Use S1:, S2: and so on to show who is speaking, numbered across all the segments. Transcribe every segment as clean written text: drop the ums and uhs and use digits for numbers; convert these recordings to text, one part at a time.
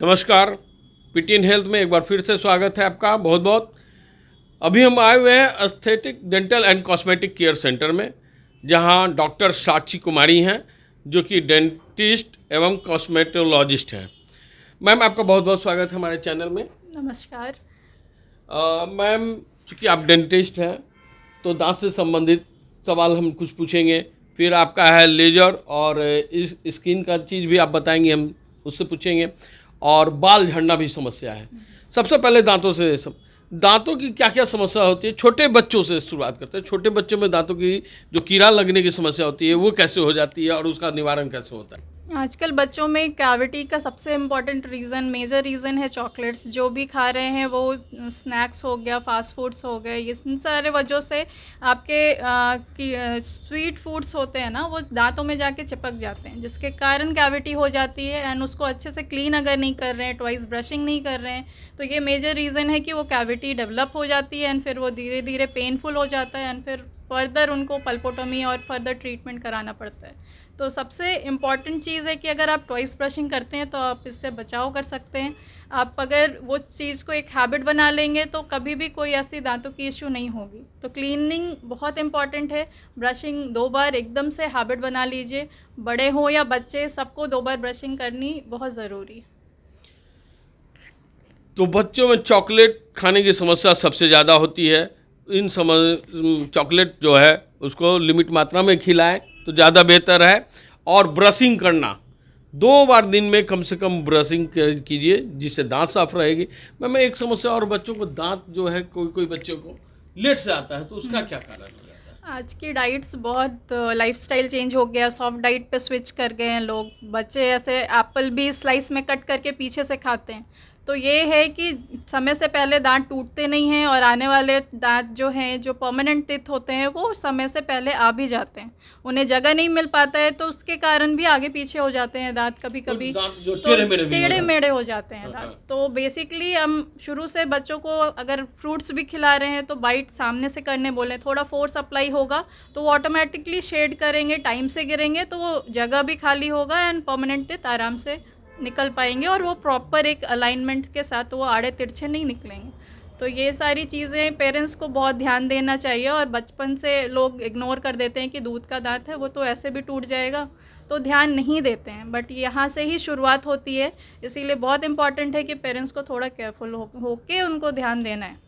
S1: नमस्कार। PTN health में एक बार फिर से स्वागत है आपका बहुत बहुत। अभी हम आए हुए हैं aesthetic dental and cosmetic care centre में, जहां डॉक्टर साक्षी कुमारी हैं जो कि डेंटिस्ट एवं कॉस्मेटोलॉजिस्ट हैं। मैम, आपका बहुत बहुत स्वागत है हमारे चैनल में।
S2: नमस्कार।
S1: मैम, चूँकि आप डेंटिस्ट हैं तो दांत से संबंधित सवाल हम कुछ पूछेंगे, फिर आपका है लेजर और इस स्किन का चीज़ भी आप बताएंगे, हम उससे पूछेंगे, और बाल झड़ना भी समस्या है। सबसे पहले दांतों से दांतों की क्या क्या समस्या होती है, छोटे बच्चों से शुरुआत करते हैं। छोटे बच्चों में दांतों की जो कीड़ा लगने की समस्या होती है वो कैसे हो जाती है और उसका निवारण कैसे होता है?
S2: आजकल बच्चों में कैविटी का सबसे इम्पॉर्टेंट मेजर रीज़न है चॉकलेट्स। जो भी खा रहे हैं वो स्नैक्स हो गया, फास्ट फूड्स हो गए, ये इन सारे वजह से आपके स्वीट फूड्स होते हैं ना, वो दांतों में जाके चिपक जाते हैं, जिसके कारण कैविटी हो जाती है। एंड उसको अच्छे से क्लीन अगर नहीं कर रहे हैं, ट्वाइस ब्रशिंग नहीं कर रहे हैं, तो ये मेजर रीज़न है कि वो कैविटी डेवलप हो जाती है। एंड फिर वो धीरे धीरे पेनफुल हो जाता है, एंड फिर फर्दर उनको पल्पोटोमी और फर्दर ट्रीटमेंट कराना पड़ता है। तो सबसे इम्पॉर्टेंट चीज़ है कि अगर आप ट्वाइस ब्रशिंग करते हैं तो आप इससे बचाव कर सकते हैं। आप अगर वो चीज़ को एक हैबिट बना लेंगे तो कभी भी कोई ऐसी दांतों की इश्यू नहीं होगी। तो क्लीनिंग बहुत इम्पॉर्टेंट है। ब्रशिंग 2 बार एकदम से हैबिट बना लीजिए। बड़े हों या बच्चे, सबको 2 बार ब्रशिंग करनी बहुत ज़रूरी है।
S1: तो बच्चों में चॉकलेट खाने की समस्या सबसे ज़्यादा होती है। इन चॉकलेट जो है उसको लिमिट मात्रा में खिलाएं तो ज़्यादा बेहतर है। और ब्रशिंग करना 2 बार दिन में कम से कम ब्रशिंग कीजिए, जिससे दांत साफ रहेगी। मैं एक समस्या और, बच्चों को दांत जो है कोई कोई बच्चों को लेट से आता है, तो उसका क्या कारण हो जाता है?
S2: आज की डाइट्स बहुत लाइफस्टाइल चेंज हो गया, सॉफ्ट डाइट पे स्विच कर गए हैं लोग। बच्चे ऐसे एप्पल भी स्लाइस में कट करके पीछे से खाते हैं। तो ये है कि समय से पहले दांत टूटते नहीं हैं, और आने वाले दांत जो हैं, जो परमानेंट टिथ होते हैं, वो समय से पहले आ भी जाते हैं। उन्हें जगह नहीं मिल पाता है, तो उसके कारण भी आगे पीछे हो जाते हैं दांत कभी कभी।
S1: दांत जो
S2: तो
S1: टेढ़े
S2: मेढ़े हो जाते हैं दांत। तो बेसिकली हम शुरू से बच्चों को अगर फ्रूट्स भी खिला रहे हैं तो बाइट सामने से करने बोलें। थोड़ा फोर्स अप्लाई होगा तो वो ऑटोमेटिकली शेड करेंगे, टाइम से गिरेंगे, तो वो जगह भी खाली होगा एंड परमानेंट टिथ आराम से निकल पाएंगे, और वो प्रॉपर एक अलाइनमेंट के साथ वो आड़े तिरछे नहीं निकलेंगे। तो ये सारी चीज़ें पेरेंट्स को बहुत ध्यान देना चाहिए। और बचपन से लोग इग्नोर कर देते हैं कि दूध का दांत है, वो तो ऐसे भी टूट जाएगा, तो ध्यान नहीं देते हैं। बट यहाँ से ही शुरुआत होती है, इसीलिए बहुत इंपॉर्टेंट है कि पेरेंट्स को थोड़ा केयरफुल होके उनको ध्यान देना है।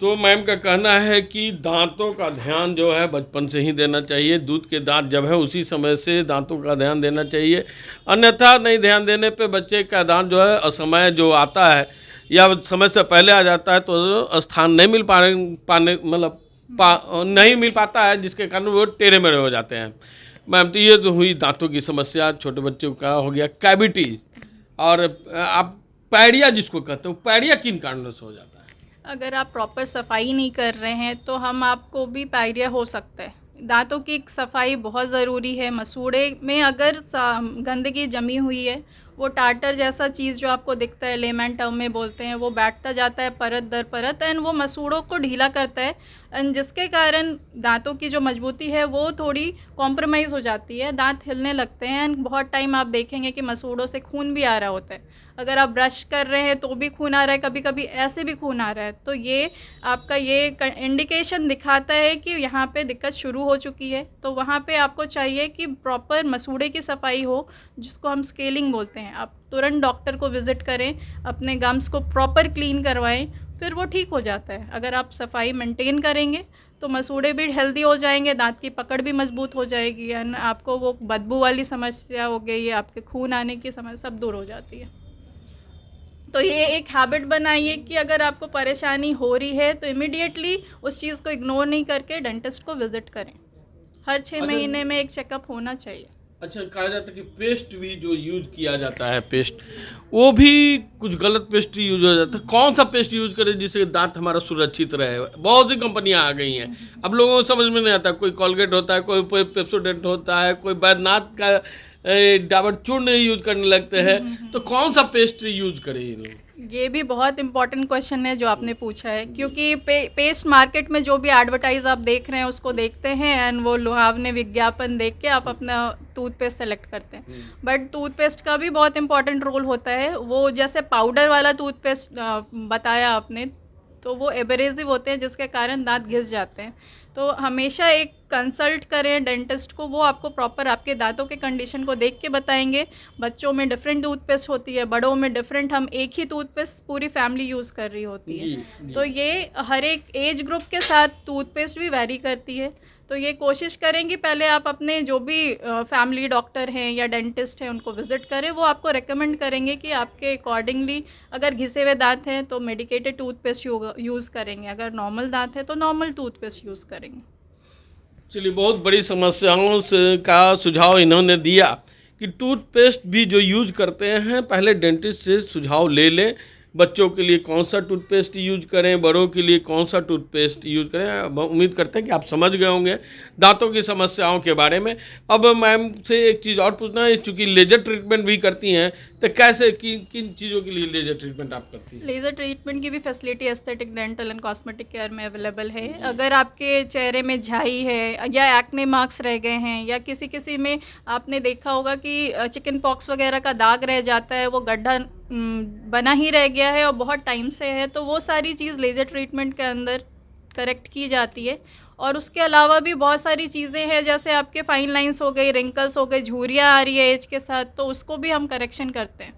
S1: तो मैम का कहना है कि दांतों का ध्यान जो है बचपन से ही देना चाहिए। दूध के दांत जब है उसी समय से दांतों का ध्यान देना चाहिए, अन्यथा नहीं ध्यान देने पे बच्चे का दांत जो है असमय जो आता है या समय से पहले आ जाता है तो स्थान नहीं मिल पाने मतलब नहीं मिल पाता है, जिसके कारण वो टेढ़े मेढ़े हो जाते हैं। मैम, तो ये तो हुई दांतों की समस्या, छोटे बच्चों का हो गया कैविटी। और आप पैडिया जिसको कहते हो, पैडिया किन कारणों से हो जाता है?
S2: अगर आप प्रॉपर सफाई नहीं कर रहे हैं तो हम आपको भी पायरिया हो सकता है। दांतों की सफाई बहुत ज़रूरी है। मसूड़े में अगर गंदगी जमी हुई है, वो टाटर जैसा चीज़ जो आपको दिखता है, लेमन टर्म में बोलते हैं, वो बैठता जाता है परत दर परत, एंड वो मसूड़ों को ढीला करता है, एंड जिसके कारण दांतों की जो मजबूती है वो थोड़ी कॉम्प्रोमाइज़ हो जाती है, दांत हिलने लगते हैं। एंड बहुत टाइम आप देखेंगे कि मसूड़ों से खून भी आ रहा होता है। अगर आप ब्रश कर रहे हैं तो भी खून आ रहा है, कभी कभी ऐसे भी खून आ रहा है, तो ये आपका ये इंडिकेशन दिखाता है कि यहाँ पे दिक्कत शुरू हो चुकी है। तो वहाँ पे आपको चाहिए कि प्रॉपर मसूड़े की सफाई हो, जिसको हम स्केलिंग बोलते हैं। आप तुरंत डॉक्टर को विज़िट करें, अपने गम्स को प्रॉपर क्लीन करवाएं, फिर वो ठीक हो जाता है। अगर आप सफाई मेंटेन करेंगे तो मसूड़े भी हेल्दी हो जाएंगे, दांत की पकड़ भी मजबूत हो जाएगी, एंड आपको वो बदबू वाली समस्या हो गई है, आपके खून आने की समस्या सब दूर हो जाती है। तो ये एक हैबिट बनाइए कि अगर आपको परेशानी हो रही है तो इमिडिएटली उस चीज़ को इग्नोर नहीं करके डेंटिस्ट को विज़िट करें। हर 6 महीने में एक चेकअप होना चाहिए।
S1: अच्छा, कहा जाता है कि पेस्ट भी जो यूज किया जाता है, पेस्ट वो भी कुछ गलत पेस्ट यूज हो जाता है। कौन सा पेस्ट यूज करें जिससे दांत हमारा सुरक्षित रहे? बहुत सी कंपनियां आ गई हैं, अब लोगों को समझ में नहीं आता। कोई कोलगेट होता है, कोई पेप्सोडेंट होता है, कोई बैद्यनाथ का डाबर चूर्ण यूज करने लगते हैं। तो कौन सा पेस्ट यूज करें ये लोग?
S2: ये भी बहुत इंपॉर्टेंट क्वेश्चन है जो आपने पूछा है, क्योंकि पेस्ट मार्केट में जो भी एडवर्टाइज आप देख रहे हैं उसको देखते हैं एंड वो लुभावने विज्ञापन देख के आप अपना टूथपेस्ट सेलेक्ट करते हैं। बट टूथपेस्ट का भी बहुत इंपॉर्टेंट रोल होता है। वो जैसे पाउडर वाला टूथपेस्ट बताया आपने, तो वो एब्रेसिव होते हैं जिसके कारण दांत घिस जाते हैं। तो हमेशा एक कंसल्ट करें डेंटिस्ट को, वो आपको प्रॉपर आपके दांतों के कंडीशन को देख के बताएंगे। बच्चों में डिफरेंट टूथपेस्ट होती है, बड़ों में डिफरेंट, हम एक ही टूथपेस्ट पूरी फैमिली यूज़ कर रही होती है। तो ये हर एक एज ग्रुप के साथ टूथपेस्ट भी वैरी करती है। तो ये कोशिश करें कि पहले आप अपने जो भी फैमिली डॉक्टर हैं या डेंटिस्ट हैं उनको विज़िट करें। वो आपको रेकमेंड करेंगे कि आपके अकॉर्डिंगली अगर घिसे हुए दांत हैं तो मेडिकेटेड टूथपेस्ट यूज़ करेंगे, अगर नॉर्मल दांत है तो नॉर्मल टूथपेस्ट यूज़ करेंगे।
S1: चलिए, बहुत बड़ी समस्याओं का सुझाव इन्होंने दिया कि टूथपेस्ट भी जो यूज करते हैं पहले डेंटिस्ट से सुझाव ले लें। बच्चों के लिए कौन सा टूथपेस्ट यूज करें, बड़ों के लिए कौन सा टूथपेस्ट यूज करें। अब उम्मीद करते हैं कि आप समझ गए होंगे दांतों की समस्याओं के बारे में। अब मैम से एक चीज़ और पूछना है, चूँकि लेजर ट्रीटमेंट भी करती हैं, तो कैसे किन चीज़ों के लिए लेजर ट्रीटमेंट आप करती हैं?
S2: लेज़र ट्रीटमेंट की भी facility aesthetic dental and cosmetic care में अवेलेबल है। अगर आपके चेहरे में झाई है या एक्ने मार्क्स रह गए हैं या किसी किसी में आपने देखा होगा कि चिकन पॉक्स वगैरह का दाग रह जाता है, वो गड्ढा बना ही रह गया है और बहुत टाइम से है, तो वो सारी चीज़ लेज़र ट्रीटमेंट के अंदर करेक्ट की जाती है। और उसके अलावा भी बहुत सारी चीज़ें हैं, जैसे आपके फाइन लाइंस हो गई, रिंकल्स हो गए, झुर्रियाँ आ रही है एज के साथ, तो उसको भी हम करेक्शन करते हैं।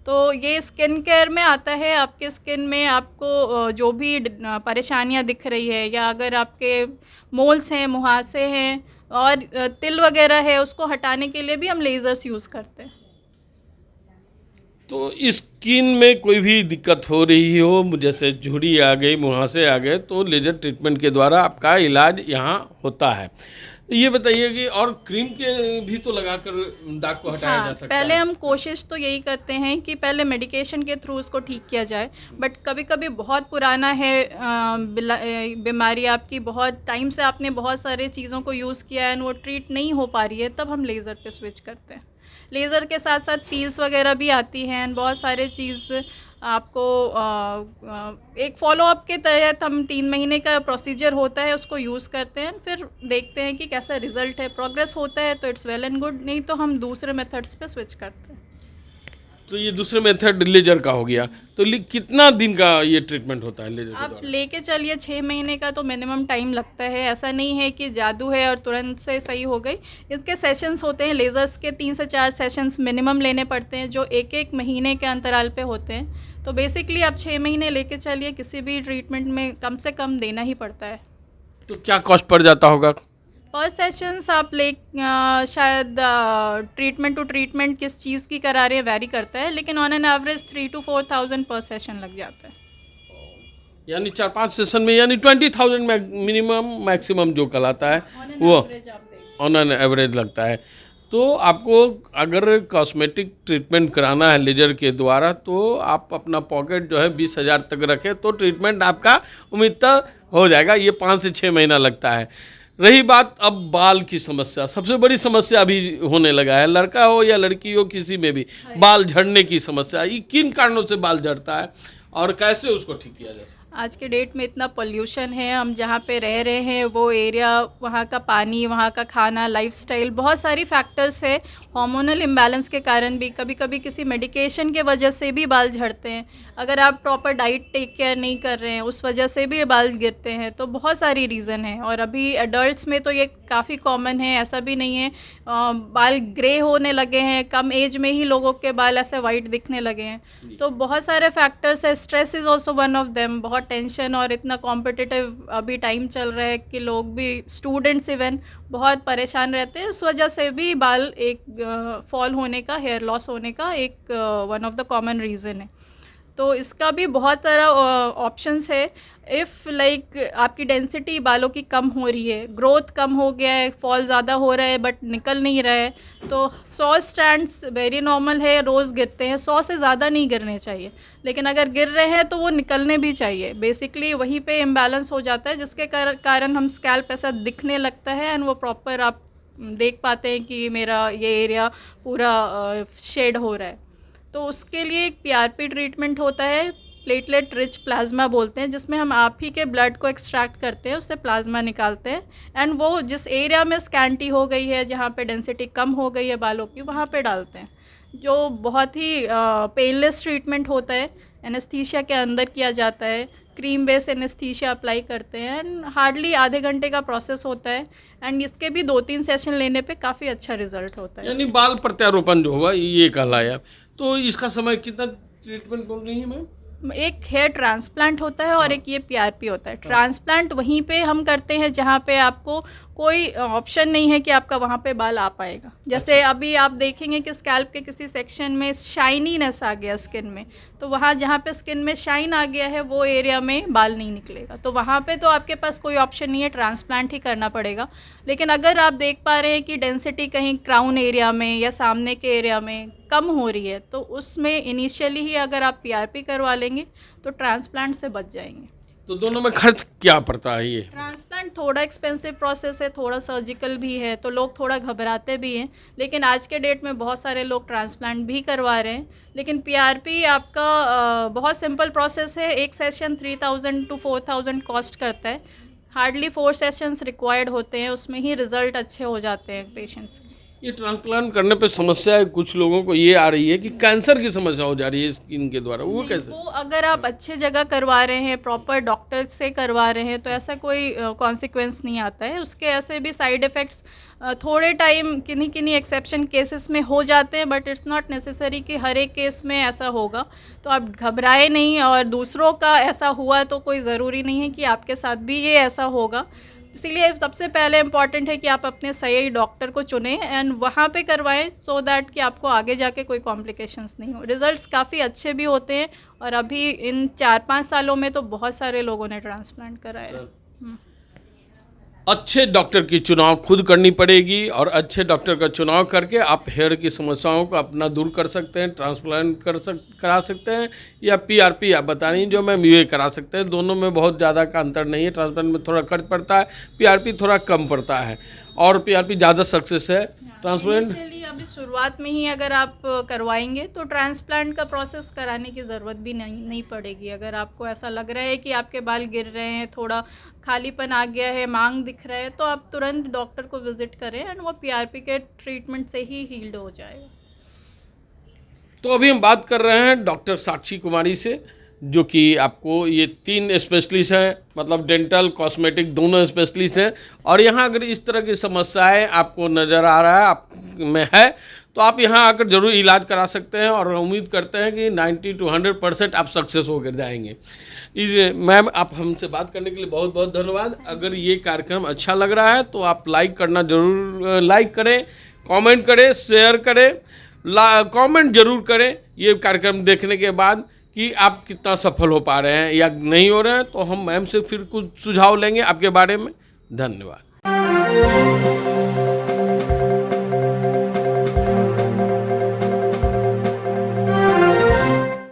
S2: तो ये स्किन केयर में आता है। आपके स्किन में आपको जो भी परेशानियां दिख रही है या अगर आपके मोल्स हैं, मुहासे हैं और तिल वगैरह है, उसको हटाने के लिए भी हम लेज़र्स यूज़ करते हैं।
S1: तो स्किन में कोई भी दिक्कत हो रही हो, जैसे झुर्री आ गई, मुहासे आ गए, तो लेजर ट्रीटमेंट के द्वारा आपका इलाज यहाँ होता है। ये बताइए कि और क्रीम के भी तो लगाकर दाग को हटाया जा सकता
S2: पहले
S1: है।
S2: हम कोशिश तो यही करते हैं कि पहले मेडिकेशन के थ्रू उसको ठीक किया जाए। बट कभी कभी बहुत पुराना है बीमारी आपकी, बहुत टाइम से आपने बहुत सारे चीज़ों को यूज़ किया है और वो ट्रीट नहीं हो पा रही है, तब हम लेज़र पे स्विच करते हैं। लेज़र के साथ साथ पील्स वगैरह भी आती हैं एंड बहुत सारे चीज़ आपको एक फॉलोअप के तहत हम 3 महीने का प्रोसीजर होता है, उसको यूज़ करते हैं, फिर देखते हैं कि कैसा रिजल्ट है। प्रोग्रेस होता है तो इट्स वेल एंड गुड, नहीं तो हम दूसरे मेथड्स पे स्विच करते हैं।
S1: तो ये दूसरे मेथड लेजर का हो गया। तो कितना दिन का ये ट्रीटमेंट होता है लेजर के
S2: आप
S1: द्वारा?
S2: लेके चलिए 6 महीने का तो मिनिमम टाइम लगता है। ऐसा नहीं है कि जादू है और तुरंत से सही हो गई। इसके सेशंस होते हैं, लेज़र्स के 3 से 4 सेशंस मिनिमम लेने पड़ते हैं, जो एक एक महीने के अंतराल पे होते हैं। तो बेसिकली आप 6 महीने लेके चलिए, किसी भी ट्रीटमेंट में कम से कम देना ही पड़ता है।
S1: तो क्या कॉस्ट पड़ जाता होगा?
S2: पर सेशंस आप शायद ट्रीटमेंट टू ट्रीटमेंट किस चीज़ की करा रहे हैं वैरी करता है, लेकिन ऑन एन एवरेज 3 to 4,000 पर सेशन लग जाता है।
S1: यानी 4-5 सेशन में, यानी 20,000 मिनिमम मैक्सिमम जो कहलाता है वो ऑन एन एवरेज लगता है। तो आपको अगर कॉस्मेटिक ट्रीटमेंट कराना है लेजर के द्वारा, तो आप अपना पॉकेट जो है 20,000 तक रखें तो ट्रीटमेंट आपका उम्मीदता हो जाएगा। ये 5 से 6 महीना लगता है। रही बात अब बाल की समस्या, सबसे बड़ी समस्या अभी होने लगा है, लड़का हो या लड़की हो, किसी में भी बाल झड़ने की समस्या। ये किन कारणों से बाल झड़ता है और कैसे उसको ठीक किया जाए?
S2: आज के डेट में इतना पोल्यूशन है, हम जहाँ पे रह रहे हैं वो एरिया, वहाँ का पानी, वहाँ का खाना, लाइफस्टाइल, बहुत सारी फैक्टर्स है। हार्मोनल इम्बैलेंस के कारण भी, कभी कभी किसी मेडिकेशन के वजह से भी बाल झड़ते हैं। अगर आप प्रॉपर डाइट टेक केयर नहीं कर रहे हैं उस वजह से भी बाल गिरते हैं। तो बहुत सारी रीज़न है और अभी एडल्ट्स में तो ये काफ़ी कॉमन है, ऐसा भी नहीं है। बाल ग्रे होने लगे हैं, कम एज में ही लोगों के बाल ऐसे वाइट दिखने लगे हैं। तो बहुत सारे फैक्टर्स है। Stress is also one of them. बहुत टेंशन और इतना कॉम्पिटिटिव अभी टाइम चल रहा है कि लोग भी, स्टूडेंट्स इवन, बहुत परेशान रहते हैं। उस वजह से भी बाल एक फॉल होने का, हेयर लॉस होने का एक one of the common reason है। तो इसका भी बहुत सारा ऑप्शंस है। इफ़ लाइक आपकी डेंसिटी बालों की कम हो रही है, ग्रोथ कम हो गया है, फॉल ज़्यादा हो रहा है बट निकल नहीं रहा है, तो 100 स्ट्रैंड्स वेरी नॉर्मल है, रोज़ गिरते हैं। 100 से ज़्यादा नहीं गिरने चाहिए, लेकिन अगर गिर रहे हैं तो वो निकलने भी चाहिए। बेसिकली वहीं पे इम्बैलेंस हो जाता है, जिसके कारण हम स्कैल्प ऐसा दिखने लगता है एंड वो प्रॉपर आप देख पाते हैं कि मेरा ये एरिया पूरा शेड हो रहा है। तो उसके लिए एक पीआरपी ट्रीटमेंट होता है, प्लेटलेट रिच प्लाज्मा बोलते हैं, जिसमें हम आप ही के ब्लड को एक्सट्रैक्ट करते हैं, उससे प्लाज्मा निकालते हैं एंड वो जिस एरिया में स्कैंटी हो गई है, जहाँ पे डेंसिटी कम हो गई है बालों की, वहाँ पे डालते हैं, जो बहुत ही पेनलेस ट्रीटमेंट होता है। एनेस्थीसिया के अंदर किया जाता है, क्रीम बेस एनेस्थीसिया अप्लाई करते हैं एंड हार्डली आधे घंटे का प्रोसेस होता है एंड इसके भी 2-3 सेशन लेने पे काफ़ी अच्छा रिजल्ट होता है।
S1: यानी बाल प्रत्यारोपण जो हुआ ये कहलाया। तो इसका समय कितना ट्रीटमेंट बोल रही है मैम?
S2: एक हेयर ट्रांसप्लांट होता है और एक ये पीआरपी होता है। ट्रांसप्लांट वहीं पे हम करते हैं जहाँ पे आपको कोई ऑप्शन नहीं है कि आपका वहाँ पे बाल आ पाएगा। जैसे अभी आप देखेंगे कि स्कैल्प के किसी सेक्शन में शाइनीनेस आ गया स्किन में, तो वहाँ जहाँ पे स्किन में शाइन आ गया है वो एरिया में बाल नहीं निकलेगा, तो वहाँ पे तो आपके पास कोई ऑप्शन नहीं है, ट्रांसप्लांट ही करना पड़ेगा। लेकिन अगर आप देख पा रहे हैं कि डेंसिटी कहीं क्राउन एरिया में या सामने के एरिया में कम हो रही है, तो उसमें इनिशियली ही अगर आप पीआरपी करवा लेंगे तो ट्रांसप्लांट से बच जाएंगे।
S1: तो दोनों में खर्च क्या पड़ता है ये?
S2: ट्रांसप्लांट थोड़ा एक्सपेंसिव प्रोसेस है, थोड़ा सर्जिकल भी है, तो लोग थोड़ा घबराते भी हैं, लेकिन आज के डेट में बहुत सारे लोग ट्रांसप्लांट भी करवा रहे हैं। लेकिन पीआरपी आपका बहुत सिंपल प्रोसेस है, एक सेशन 3000 to 4000 कॉस्ट करता है, हार्डली 4 सेशंस रिक्वायर्ड होते हैं, उसमें ही रिजल्ट अच्छे हो जाते हैं पेशेंट्स के।
S1: ये ट्रांसप्लांट करने पे समस्या है, कुछ लोगों को ये आ रही है कि कैंसर की समस्या हो जा रही है स्किन के द्वारा, वो कैसे?
S2: वो अगर आप अच्छे जगह करवा रहे हैं, प्रॉपर डॉक्टर से करवा रहे हैं, तो ऐसा कोई कॉन्सिक्वेंस नहीं आता है। उसके ऐसे भी साइड इफ़ेक्ट्स थोड़े टाइम किन्हीं किन्हीं एक्सेप्शन केसेस में हो जाते हैं, बट इट्स नॉट नेसेसरी कि हर एक केस में ऐसा होगा। तो आप घबराए नहीं, और दूसरों का ऐसा हुआ तो कोई ज़रूरी नहीं है कि आपके साथ भी ये ऐसा होगा। इसीलिए सबसे पहले इम्पॉर्टेंट है कि आप अपने सही डॉक्टर को चुनें एंड वहाँ पे करवाएं, सो दैट कि आपको आगे जाके कोई कॉम्प्लिकेशंस नहीं हो। रिजल्ट्स काफ़ी अच्छे भी होते हैं, और अभी इन 4-5 सालों में तो बहुत सारे लोगों ने ट्रांसप्लांट कराया है।
S1: अच्छे डॉक्टर की चुनाव खुद करनी पड़ेगी, और अच्छे डॉक्टर का चुनाव करके आप हेयर की समस्याओं को अपना दूर कर सकते हैं, ट्रांसप्लांट करा सकते हैं, या पीआरपी आप बता रही हैं जो मैम ये करा सकते हैं। दोनों में बहुत ज़्यादा का अंतर नहीं है, ट्रांसप्लांट में थोड़ा खर्च पड़ता है, पीआरपी थोड़ा कम पड़ता है, और पीआरपी ज़्यादा सक्सेस है। ट्रांसप्लांट
S2: इनिशियली अभी शुरुआत में ही अगर आप करवाएंगे तो ट्रांसप्लांट का प्रोसेस कराने की ज़रूरत भी नहीं पड़ेगी। अगर आपको ऐसा लग रहा है कि आपके बाल गिर रहे हैं, थोड़ा खालीपन आ गया है, मांग दिख रहा है, तो आप तुरंत डॉक्टर को विजिट करें एंड वो पीआरपी के ट्रीटमेंट से ही हील्ड हो जाएगा।
S1: तो अभी हम बात कर रहे हैं डॉक्टर साक्षी कुमारी से, जो कि आपको ये 3 स्पेशलिस्ट हैं, मतलब डेंटल कॉस्मेटिक दोनों स्पेशलिस्ट हैं। और यहाँ अगर इस तरह की समस्याएं आपको नज़र आ रहा है आप में है, तो आप यहाँ आकर ज़रूर इलाज करा सकते हैं, और उम्मीद करते हैं कि 90 to 100% आप सक्सेस होकर जाएंगे। मैम, आप हमसे बात करने के लिए बहुत बहुत धन्यवाद। अगर ये कार्यक्रम अच्छा लग रहा है तो आप लाइक करना ज़रूर, लाइक करें, कमेंट करें, शेयर करें, कमेंट जरूर करें ये कार्यक्रम देखने के बाद कि आप कितना सफल हो पा रहे हैं या नहीं हो रहे हैं। तो हम मैम से फिर कुछ सुझाव लेंगे आपके बारे में। धन्यवाद।